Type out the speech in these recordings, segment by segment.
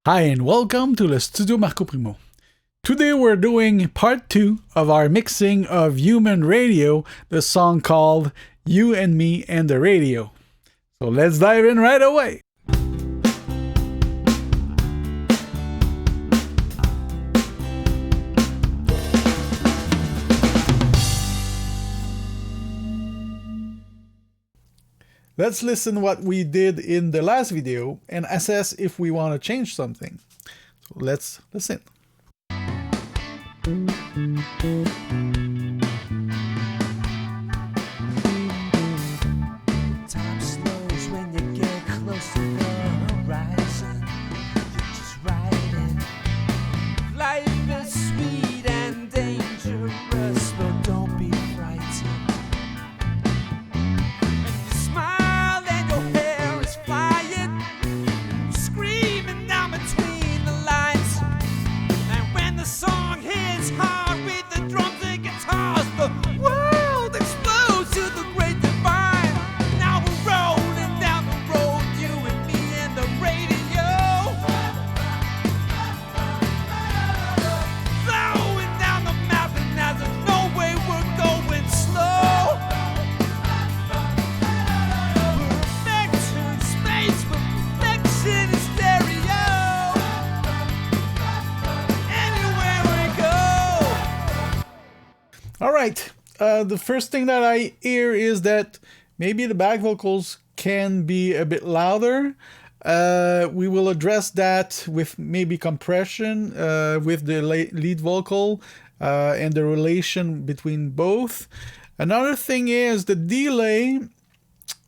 Hi and welcome to the Studio Marco Primeau. Today we're doing part 2 of our mixing of Human Radio, the song called You and Me and the Radio. So let's dive in right away. Let's listen what we did in the last video and assess if we want to change something. So let's listen. Time slows when you get close to the horizon. You're just riding. Life is sweet and dangerous, but don't be frightened. Alright, the first thing that I hear is that maybe the back vocals can be a bit louder. We will address that with maybe compression with the lead vocal and the relation between both. Another thing is the delay.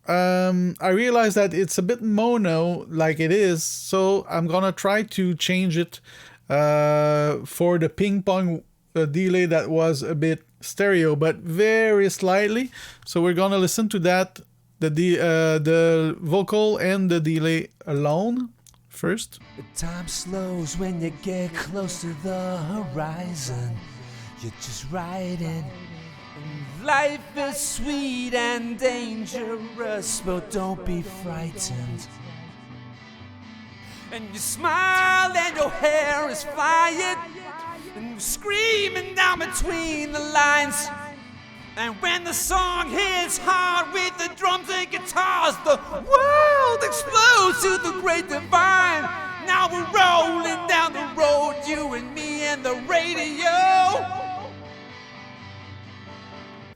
I realize that it's a bit mono like it is, so I'm gonna try to change it for the ping pong delay that was a bit stereo, but very slightly. So we're gonna listen to that, the vocal and the delay alone first. The time slows when you get close to the horizon. You're just riding. Life is sweet and dangerous, but don't be frightened. And you smile and your hair is flying, and you're screaming down between the lines. And when the song hits hard with the drums and guitars, the world explodes to the great divine. Now we're rolling down the road, you and me and the radio.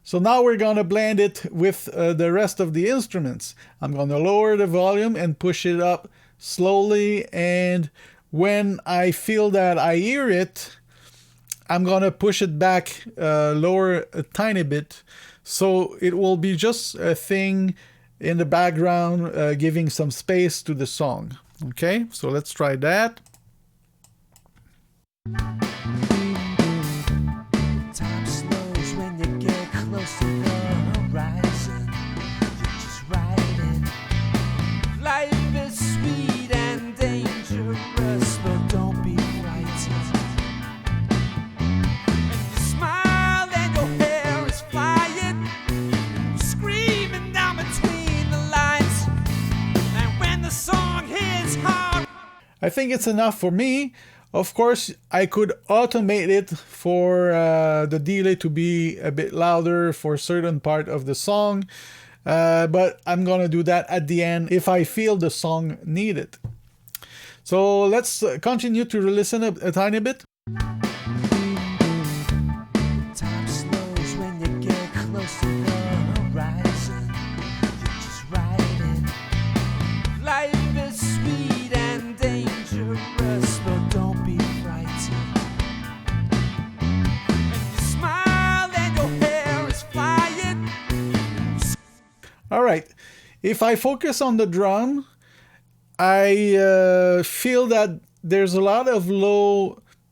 So now we're gonna blend it with the rest of the instruments. I'm gonna lower the volume and push it up slowly, and when I feel that I hear it, I'm gonna push it back, lower a tiny bit, so it will be just a thing in the background, giving some space to the song. Okay, so let's try that. Time slows when you get close to the horizon. You're just riding. Life is sweet and dangerous, but don't be frightened. And you smile and your hair is flying, screaming down between the lines. And when the song hits hard, I think it's enough for me. Of course, I could automate it for the delay to be a bit louder for a certain part of the song, but I'm gonna do that at the end if I feel the song need it. So let's continue to listen a tiny bit. time slows when you get close to the horizon. You're just riding. Life is sweet and dangerous, but don't be frightened. And you smile and your hair is flying. All right, if I focus on the drum, I feel that there's a lot of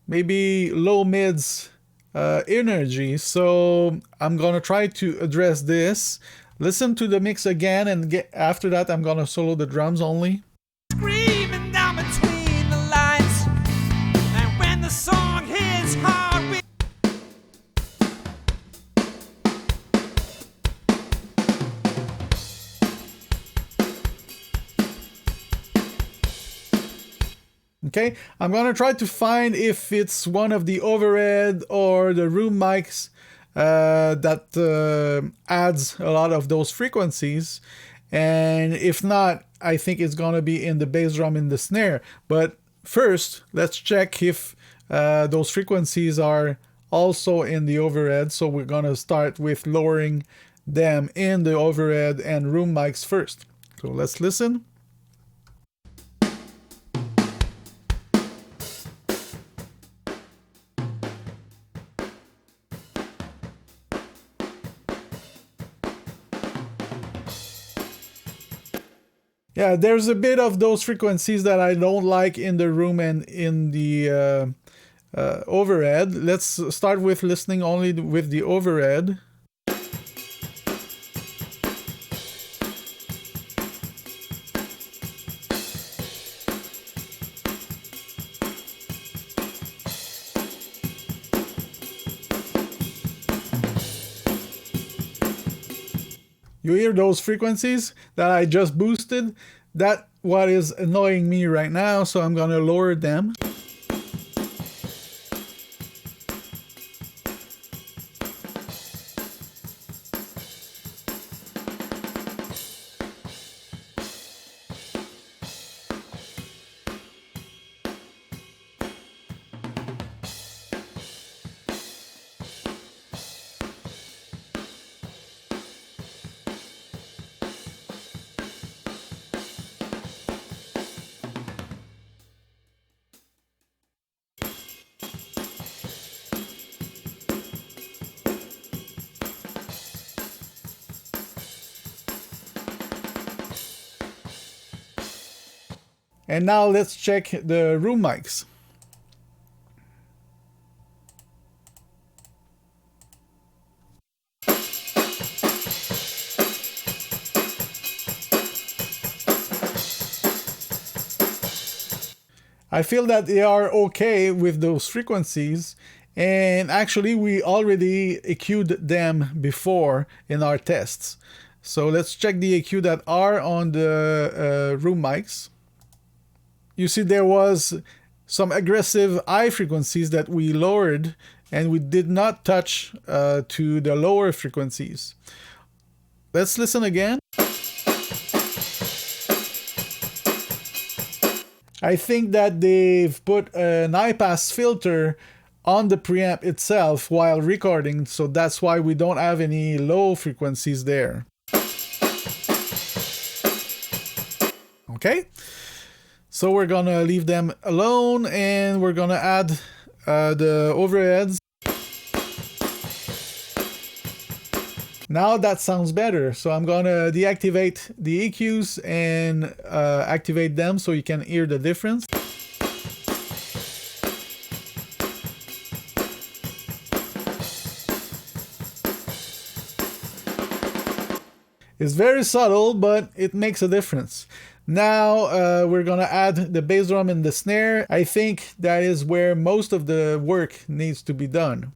maybe low mids energy, so I'm gonna try to address this. Listen to the mix again, and after that I'm gonna solo the drums only. Screaming down between the lines. And when the song hits hard, we Okay, I'm gonna try to find if it's one of the overhead or the room mics that adds a lot of those frequencies, and if not, I think it's gonna be in the bass drum in the snare. But first, let's check if those frequencies are also in the overhead. So we're gonna start with lowering them in the overhead and room mics first. So let's listen. Yeah, there's a bit of those frequencies that I don't like in the room and in the overhead. Let's start with listening only with the overhead. You hear those frequencies that I just boosted? That's what is annoying me right now, so I'm gonna lower them. And now let's check the room mics. I feel that they are okay with those frequencies, and actually we already EQ'd them before in our tests. So let's check the EQ that are on the room mics. You see there was some aggressive high frequencies that we lowered, and we did not touch to the lower frequencies. Let's listen again. I think that they've put an high pass filter on the preamp itself while recording, so that's why we don't have any low frequencies there. Okay, so we're gonna leave them alone, and we're gonna add the overheads. Now that sounds better, so I'm gonna deactivate the EQs and activate them so you can hear the difference. It's very subtle, but it makes a difference. Now we're gonna add the bass drum and the snare. I think that is where most of the work needs to be done.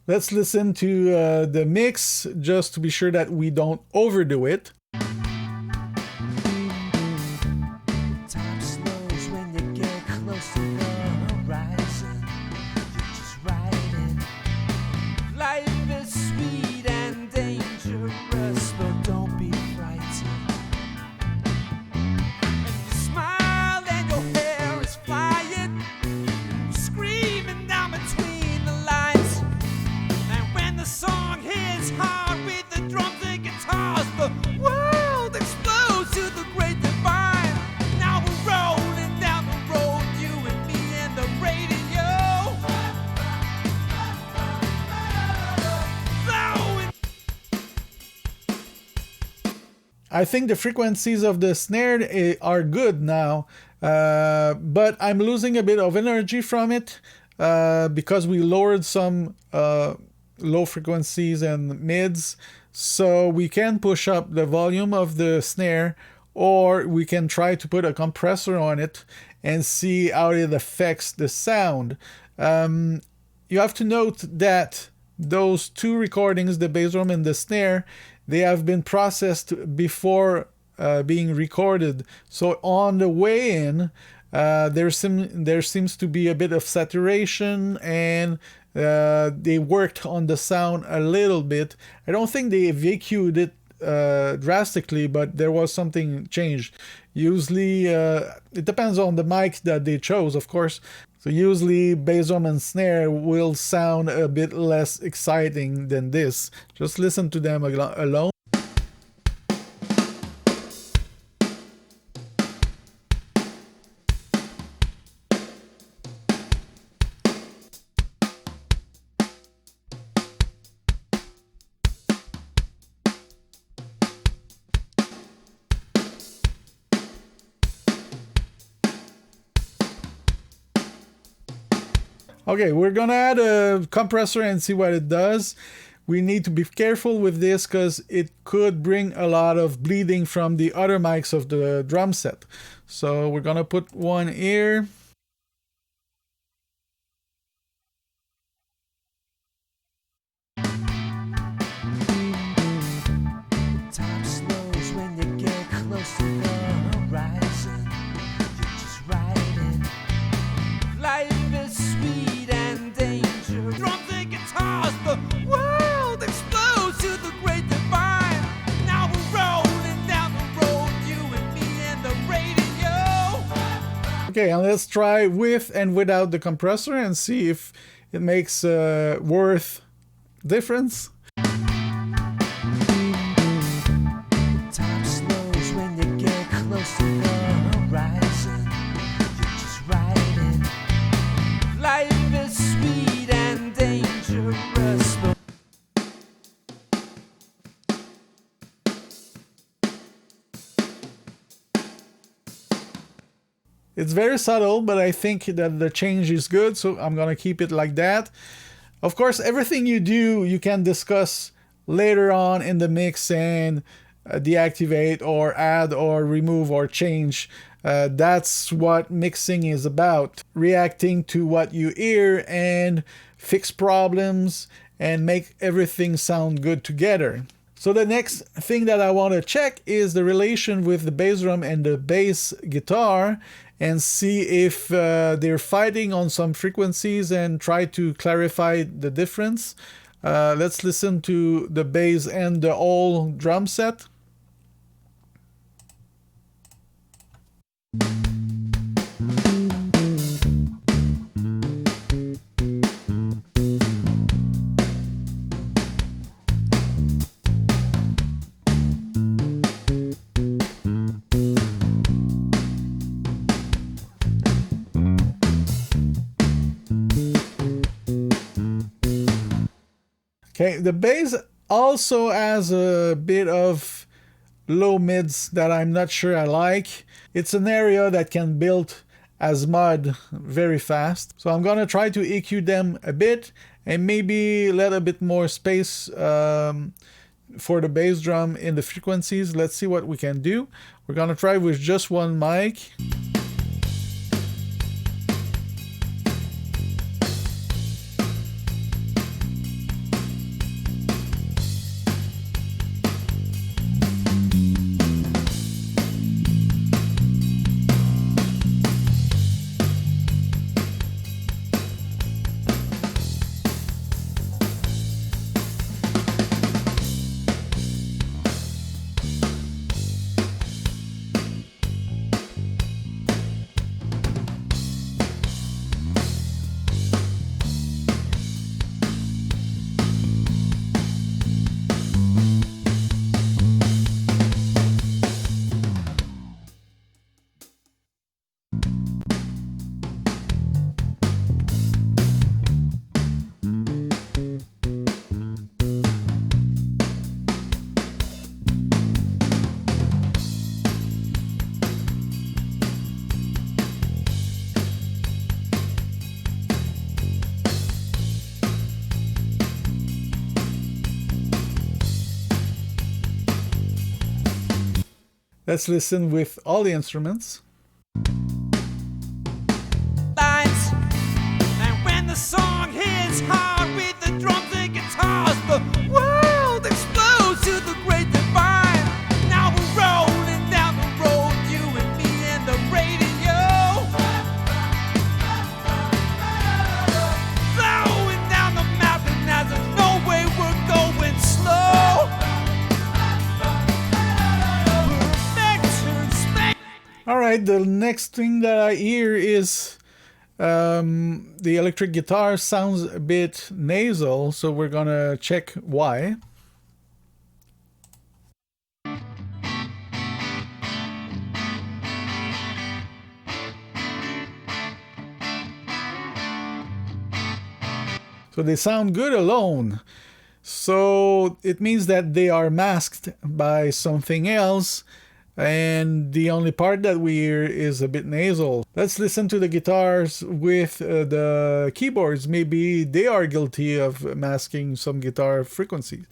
Let's listen to the mix just to be sure that we don't overdo it. Time slows when you get close to the horizon. You're just riding. Life is sweet and dangerous, but don't be frightened. And you smile and your hair is flying, screaming down between the lines. And when the song hits hard with the drums and guitars, the world I think the frequencies of the snare are good now, but I'm losing a bit of energy from it because we lowered some low frequencies and mids, so we can push up the volume of the snare, or we can try to put a compressor on it and see how it affects the sound. You have to note that those two recordings, the bass drum and the snare, they have been processed before being recorded. So on the way in, there seems to be a bit of saturation, and they worked on the sound a little bit. I don't think they EQ'd it drastically, but there was something changed. Usually, it depends on the mic that they chose, of course. So usually bass drum and snare will sound a bit less exciting than this. Just listen to them alone. Okay, we're gonna add a compressor and see what it does. We need to be careful with this because it could bring a lot of bleeding from the other mics of the drum set. So we're gonna put one here. Time slows when you get close to the horizon. You just ride it. Life is sweet and danger. Drums and guitars, the world explodes to the great divine. Now we're rolling down the road, you and me and the radio. Okay, and let's try with and without the compressor and see if it makes worth difference. Time slows when you get close to the horizon. You just ride it. Life is sweet and dangerous. It's very subtle, but I think that the change is good, so I'm gonna keep it like that. Of course, everything you do, you can discuss later on in the mix and deactivate or add or remove or change. That's what mixing is about. Reacting to what you hear and fix problems and make everything sound good together. So the next thing that I want to check is the relation with the bass drum and the bass guitar, and see if they're fighting on some frequencies and try to clarify the difference. Let's listen to the bass and the whole drum set. Okay, the bass also has a bit of low mids that I'm not sure I like. It's an area that can build as mud very fast. So I'm gonna try to EQ them a bit and maybe let a bit more space for the bass drum in the frequencies. Let's see what we can do. We're gonna try with just one mic. Let's listen with all the instruments. Lines. And when the song hits hard with the drums and guitars, the world explodes to the great divine. Now we're rolling down the road, you and me and the radio. Flowing down the mountain as there's no way we're going slow. Perfection space. All right, the next thing that I hear is the electric guitar sounds a bit nasal, so we're gonna check why. So they sound good alone. So it means that they are masked by something else, and the only part that we hear is a bit nasal. Let's listen to the guitars with the keyboards. Maybe they are guilty of masking some guitar frequencies.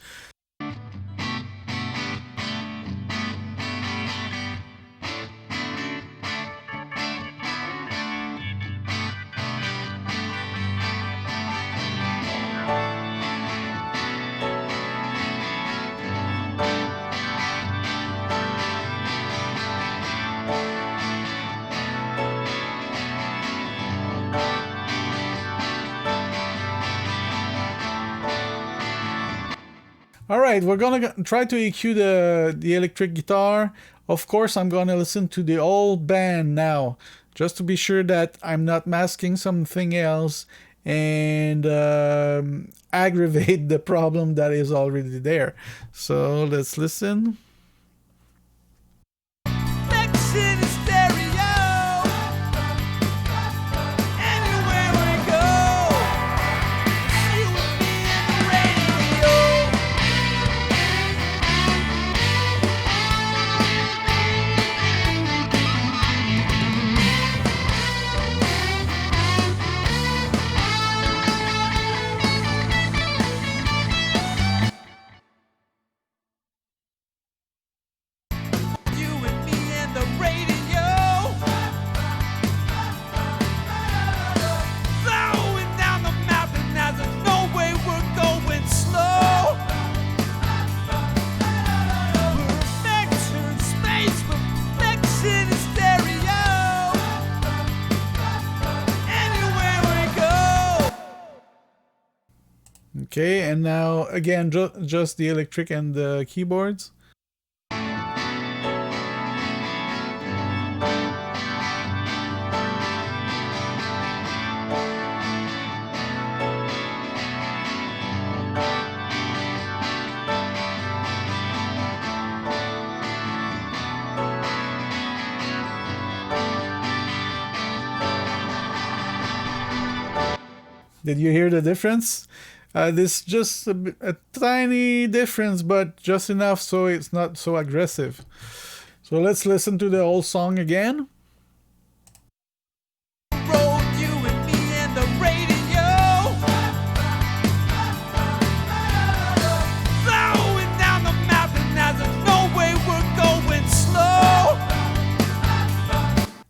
All right, we're gonna try to EQ the electric guitar. Of course, I'm gonna listen to the whole band now, just to be sure that I'm not masking something else and aggravate the problem that is already there. So let's listen. Perfection in stereo. Anywhere we go, you and me and the radio. You and me and the radio. Flowing down the mountain as there's no way we're going slow. Perfection space, perfection in stereo. Anywhere we go. Okay, and now again, just the electric and the keyboards. Did you hear the difference? This just a tiny difference, but just enough so it's not so aggressive. So let's listen to the whole song again. Road, you and me and the radio. Flowing down the mountain as there's no way we're going slow.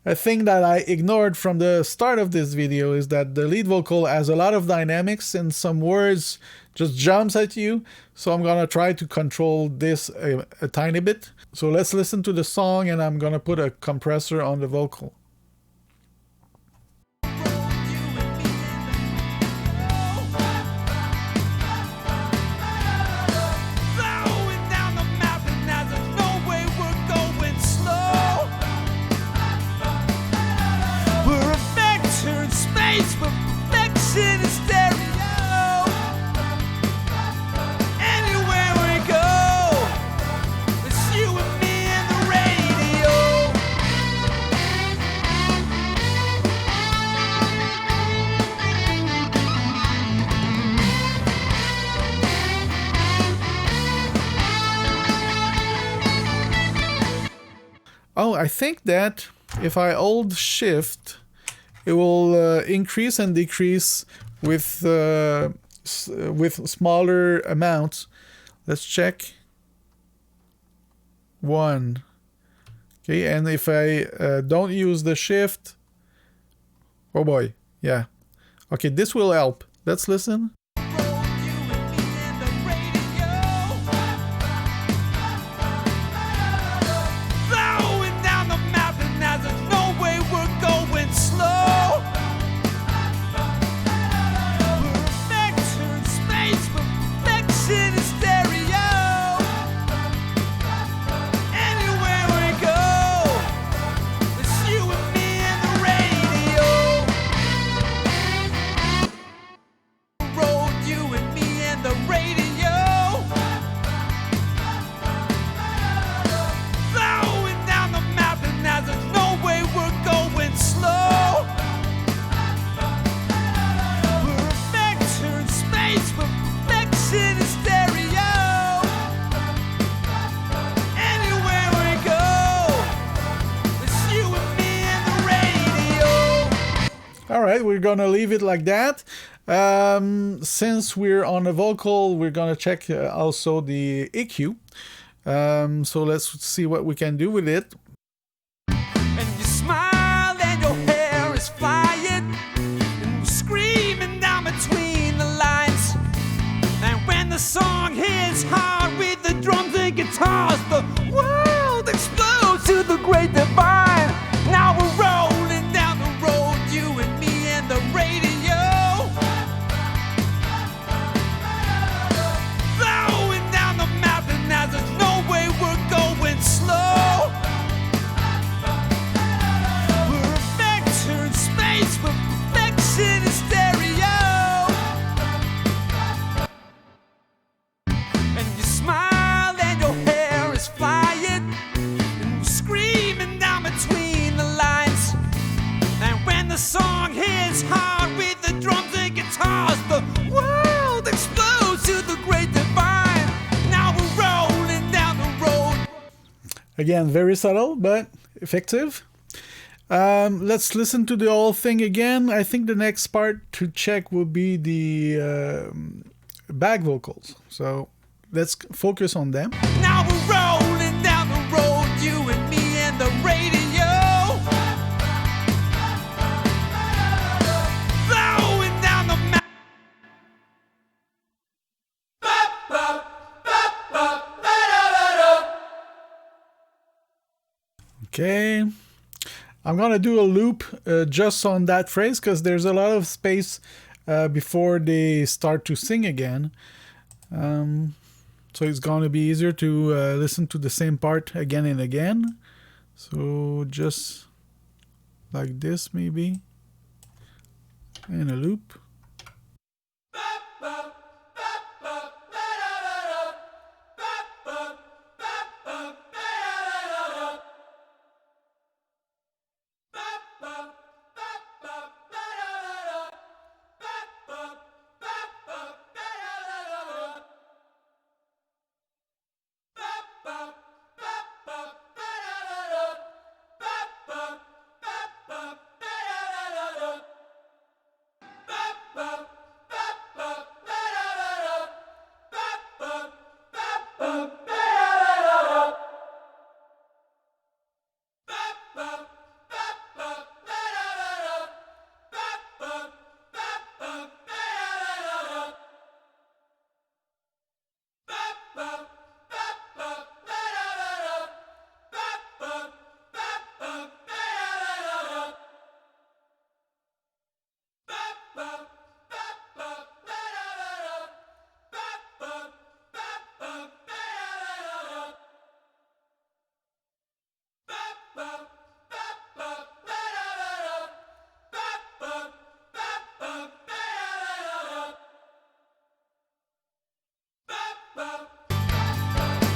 A thing that I ignored from the start of this video is that the lead vocal has a lot of dynamics and some words just jumps at you. So I'm gonna try to control this a tiny bit. So let's listen to the song, and I'm gonna put a compressor on the vocal. Flowing down the mountain as there's no way we're going slow. Perfection space, perfection in stereo. Anywhere we go, it's you and me and the radio. Oh, I think that if I hold shift, it will increase and decrease with smaller amounts. Let's check. 1, Okay, and if I don't use the shift, oh boy, yeah. Okay, this will help. Let's listen. All right, we're gonna leave it like that. Since we're on a vocal, we're gonna check also the EQ. So let's see what we can do with it. And you smile and your hair is flying, and you're screaming down between the lines. And when the song hits hard with the drums and guitars, the world explodes to the great divine. Now we're rolling down the road, you and me and the radio, blowing down the mountain as there's no way we're going slow. We're a vector in space, but perfection in stereo. And you smile and your hair is flying, and you're screaming down between the lines. And when the song hits hard with the drums and guitars, the world explodes to the great divine. Now we're rolling down the road. Again, very subtle, but effective. Let's listen to the whole thing again. I think the next part to check will be the back vocals. So let's focus on them. Now we're rolling down the road, you and me and the radio, blowing down the mountain. Okay. I'm gonna do a loop just on that phrase because there's a lot of space before they start to sing again. So it's gonna be easier to listen to the same part again and again. So just like this maybe. In a loop.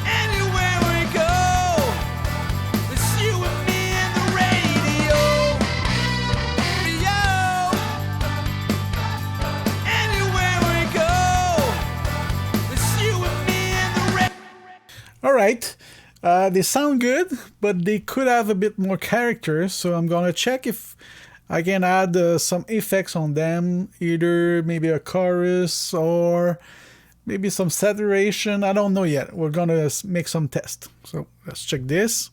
Anywhere we go, it's you and me and the radio. Anywhere we go, it's you and me and the radio. All right. They sound good, but they could have a bit more character. So I'm gonna check if I can add some effects on them, either maybe a chorus or maybe some saturation. I don't know yet. We're gonna make some tests. So let's check this.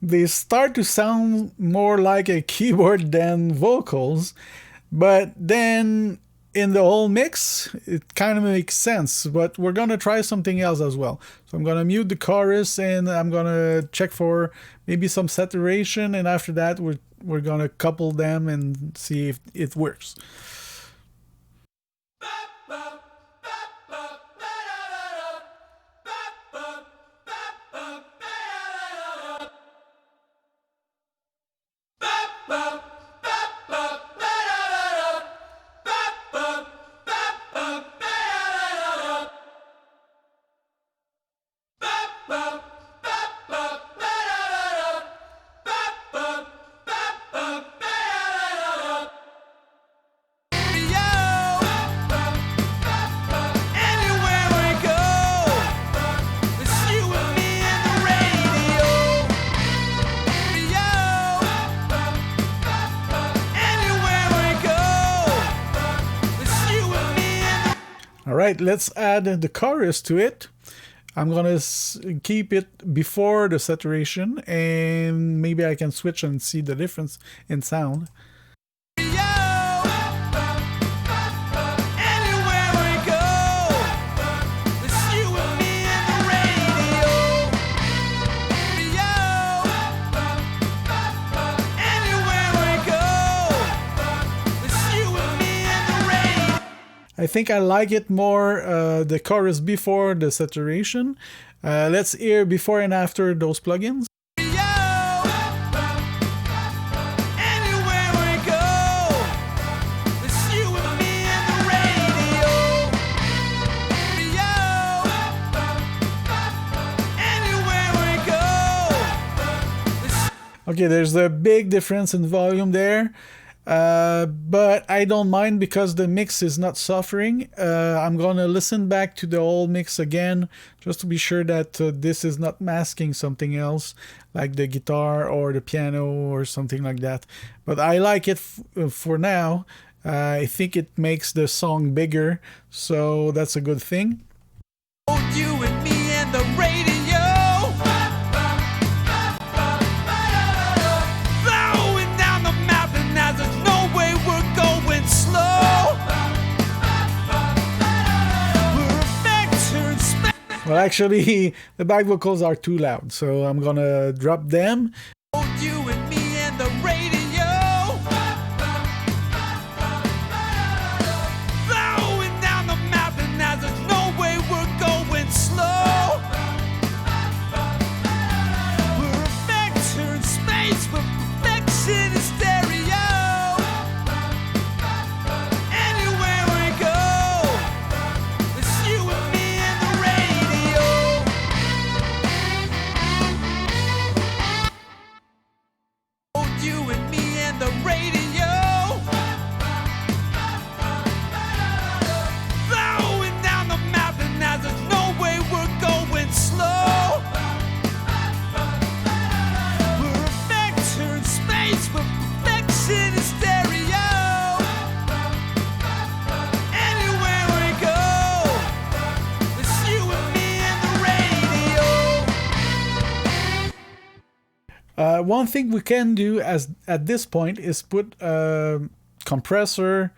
They start to sound more like a keyboard than vocals, but then in the whole mix, it kind of makes sense. But we're gonna try something else as well. So I'm gonna mute the chorus and I'm gonna check for maybe some saturation, and after that, we're gonna couple them and see if it works. All right, let's add the chorus to it. I'm gonna keep it before the saturation, and maybe I can switch and see the difference in sound. I think I like it more, the chorus before the saturation. Let's hear before and after those plugins. Okay, there's a big difference in volume there. But I don't mind because the mix is not suffering. I'm gonna listen back to the old mix again just to be sure that this is not masking something else like the guitar or the piano or something like that. But I like it for now. I think it makes the song bigger, so that's a good thing. You and me and the radio. Well, actually, the back vocals are too loud, so I'm gonna drop them. You and me and the radio. Flowing down the mountain as there's no way we're going slow. Perfect in space, but perfection is stereo. One thing we can do at this point is put a compressor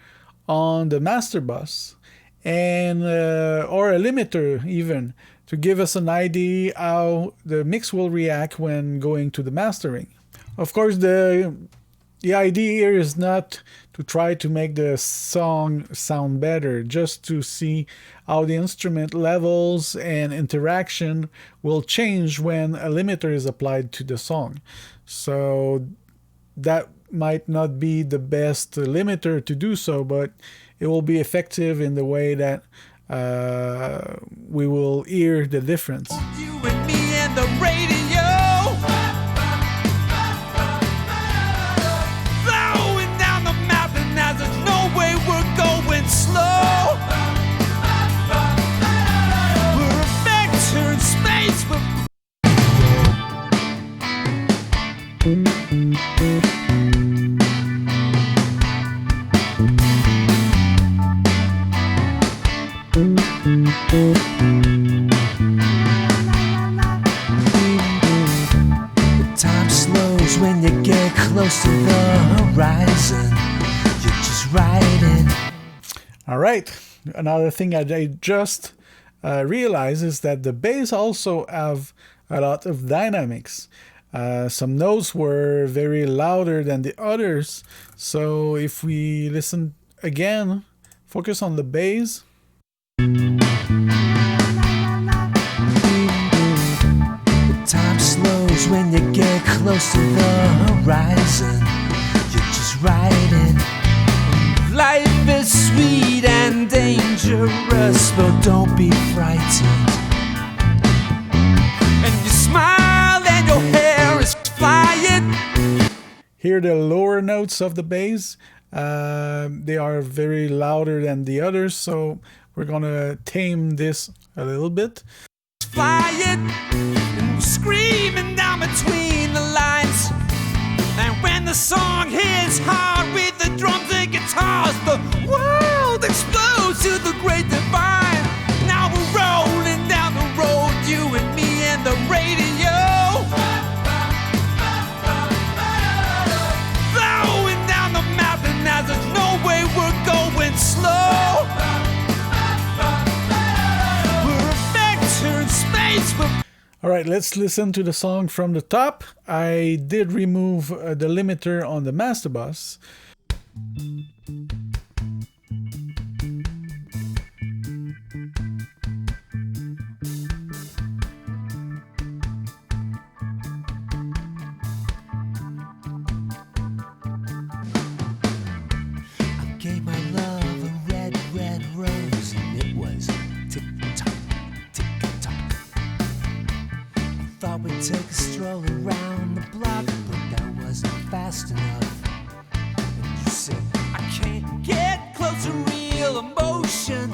on the master bus and or a limiter even to give us an idea how the mix will react when going to the mastering. Of course, the idea here is not to try to make the song sound better, just to see how the instrument levels and interaction will change when a limiter is applied to the song. So that might not be the best limiter to do so, but it will be effective in the way that we will hear the difference. You and me and the radio, flowing down the mountain as there's no way we're going slow. We're a vector in space, but time slows when you get close to the horizon. You're just riding. All right, another thing that I just realized is that the bass also have a lot of dynamics. Some notes were very louder than the others, so if we listen again, focus on the bass. Time slows when you get close to the horizon. You're just riding. Life is sweet and dangerous, but don't be frightened. And you smile and your hair is flying. Hear the lower notes of the bass. They are very louder than the others, so we're gonna tame this a little bit. Flying and screaming down between the lines. And when the song hits hard with the drums and guitars, the world explodes to the great divine. Now we're rolling down the road, you and me and the radio, flowing down the mountain as there's no way we're going slow. We're a vector in space, but All right, let's listen to the song from the top. I did remove the limiter on the master bus. I gave my love a red, red rose, and it was tick-tock, tick-tock. I thought we'd take a stroll around the block, but that wasn't fast enough. And you said, I can't get close to real emotion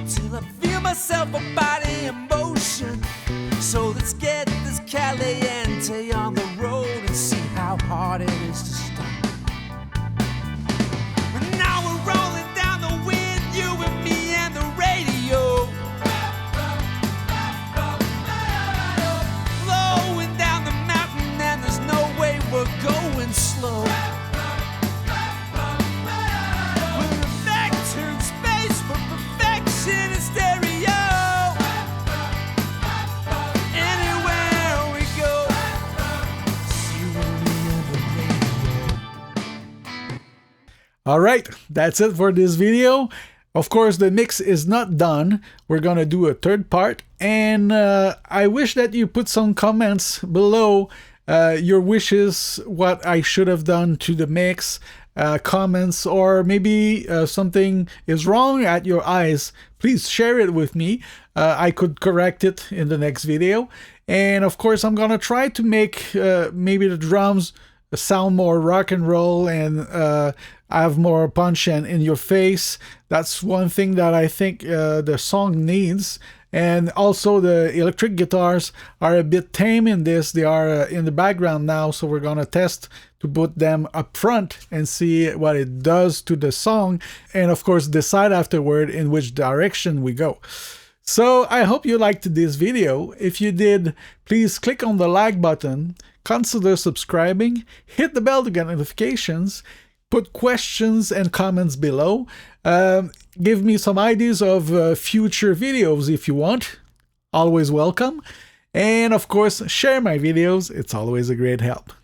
till I feel myself a body in motion. So let's get this caliente on the road and see how hard it is to stop. And now we're rolling down the wind, you and me and the radio, flowing down the mountain and there's no way we're going slow. We're a vector in space for perfection in stereo. Anywhere we go, it's you and me and the radio. All right, that's it for this video. Of course, the mix is not done. We're gonna do a third part, and I wish that you put some comments below, your wishes, what I should have done to the mix, comments, or maybe something is wrong at your eyes. Please share it with me. I could correct it in the next video. And of course, I'm gonna try to make maybe the drums sound more rock and roll and have more punch and in your face. That's one thing that I think the song needs. And also the electric guitars are a bit tame in this. They are in the background now, so we're gonna test to put them up front and see what it does to the song, and of course decide afterward in which direction we go. So I hope you liked this video. If you did, please click on the like button, consider subscribing, hit the bell to get notifications, put questions and comments below. Give me some ideas of future videos if you want. Always welcome. And of course, share my videos. It's always a great help.